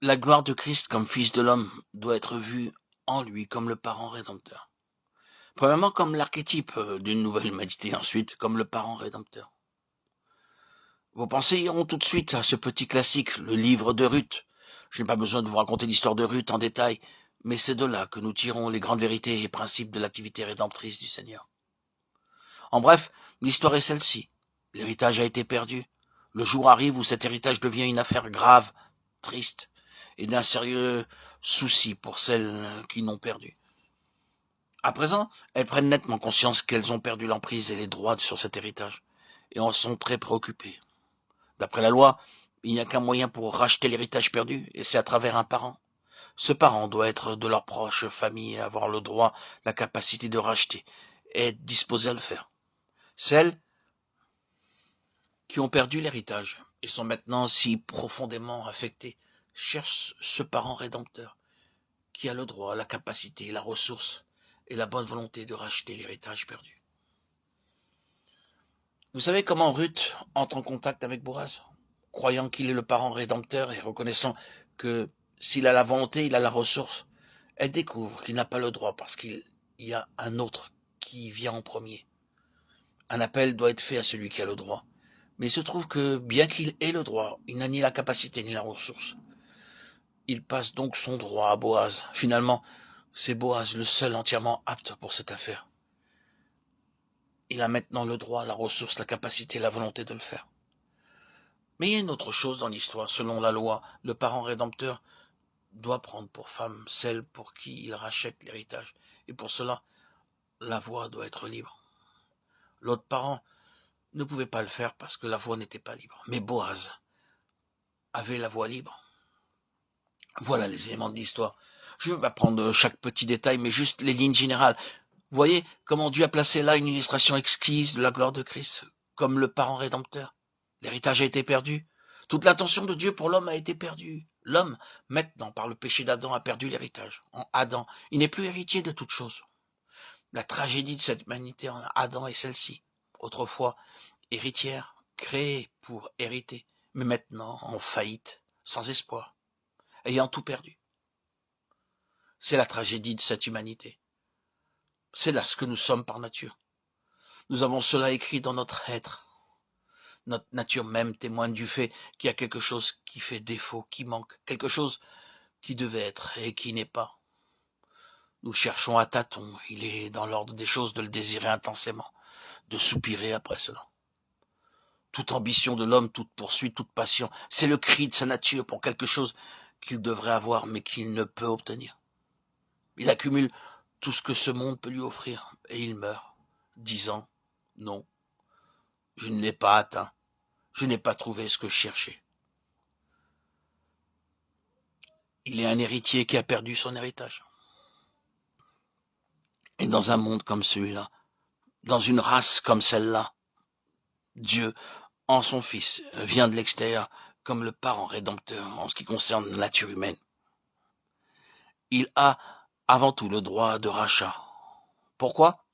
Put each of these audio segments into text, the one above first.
La gloire de Christ comme Fils de l'homme doit être vue en lui comme le parent rédempteur. Premièrement, comme l'archétype d'une nouvelle humanité, ensuite comme le parent rédempteur. Vos pensées iront tout de suite à ce petit classique, le livre de Ruth. Je n'ai pas besoin de vous raconter l'histoire de Ruth en détail, mais c'est de là que nous tirons les grandes vérités et principes de l'activité rédemptrice du Seigneur. En bref, l'histoire est celle-ci. L'héritage a été perdu. Le jour arrive où cet héritage devient une affaire grave, triste, et d'un sérieux souci pour celles qui l'ont perdu. À présent, elles prennent nettement conscience qu'elles ont perdu l'emprise et les droits sur cet héritage, et en sont très préoccupées. D'après la loi, il n'y a qu'un moyen pour racheter l'héritage perdu, et c'est à travers un parent. Ce parent doit être de leur proche famille et avoir le droit, la capacité de racheter, et être disposé à le faire. Celles qui ont perdu l'héritage et sont maintenant si profondément affectés cherchent ce parent rédempteur qui a le droit, la capacité, la ressource et la bonne volonté de racheter l'héritage perdu. Vous savez comment Ruth entre en contact avec Boaz, croyant qu'il est le parent rédempteur et reconnaissant que s'il a la volonté, il a la ressource. Elle découvre qu'il n'a pas le droit parce qu'il y a un autre qui vient en premier. Un appel doit être fait à celui qui a le droit. Mais il se trouve que, bien qu'il ait le droit, il n'a ni la capacité ni la ressource. Il passe donc son droit à Boaz. Finalement, c'est Boaz le seul entièrement apte pour cette affaire. Il a maintenant le droit, la ressource, la capacité, la volonté de le faire. Mais il y a une autre chose dans l'histoire. Selon la loi, le parent rédempteur doit prendre pour femme celle pour qui il rachète l'héritage. Et pour cela, la voie doit être libre. L'autre parent ne pouvait pas le faire parce que la voie n'était pas libre. Mais Boaz avait la voie libre. Voilà les éléments de l'histoire. Je ne vais pas prendre chaque petit détail, mais juste les lignes générales. Vous voyez comment Dieu a placé là une illustration exquise de la gloire de Christ, comme le parent rédempteur. L'héritage a été perdu. Toute l'attention de Dieu pour l'homme a été perdue. L'homme, maintenant, par le péché d'Adam, a perdu l'héritage. En Adam, il n'est plus héritier de toute chose. La tragédie de cette humanité en Adam est celle-ci. Autrefois, héritière, créée pour hériter, mais maintenant en faillite, sans espoir, ayant tout perdu. C'est la tragédie de cette humanité. C'est là ce que nous sommes par nature. Nous avons cela écrit dans notre être. Notre nature même témoigne du fait qu'il y a quelque chose qui fait défaut, qui manque, quelque chose qui devait être et qui n'est pas. Nous cherchons à tâtons, il est dans l'ordre des choses de le désirer intensément, de soupirer après cela. Toute ambition de l'homme, toute poursuite, toute passion, c'est le cri de sa nature pour quelque chose qu'il devrait avoir mais qu'il ne peut obtenir. Il accumule tout ce que ce monde peut lui offrir et il meurt, disant « Non, je ne l'ai pas atteint, je n'ai pas trouvé ce que je cherchais. » Il est un héritier qui a perdu son héritage. Et dans un monde comme celui-là, dans une race comme celle-là, Dieu, en son Fils, vient de l'extérieur comme le parent rédempteur en ce qui concerne la nature humaine. Il a avant tout le droit de rachat. Pourquoi ?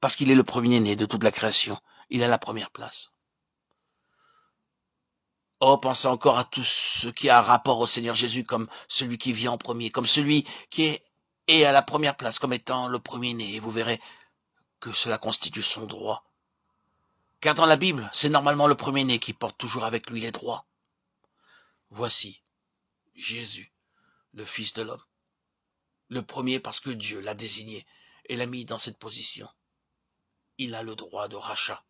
Parce qu'il est le premier-né de toute la création. Il a la première place. Oh, pensez encore à tout ce qui a un rapport au Seigneur Jésus comme celui qui vient en premier, comme celui qui est à la première place comme étant le premier-né. Et vous verrez que cela constitue son droit. Car dans la Bible, c'est normalement le premier-né qui porte toujours avec lui les droits. Voici Jésus, le Fils de l'homme. Le premier parce que Dieu l'a désigné et l'a mis dans cette position. Il a le droit de rachat.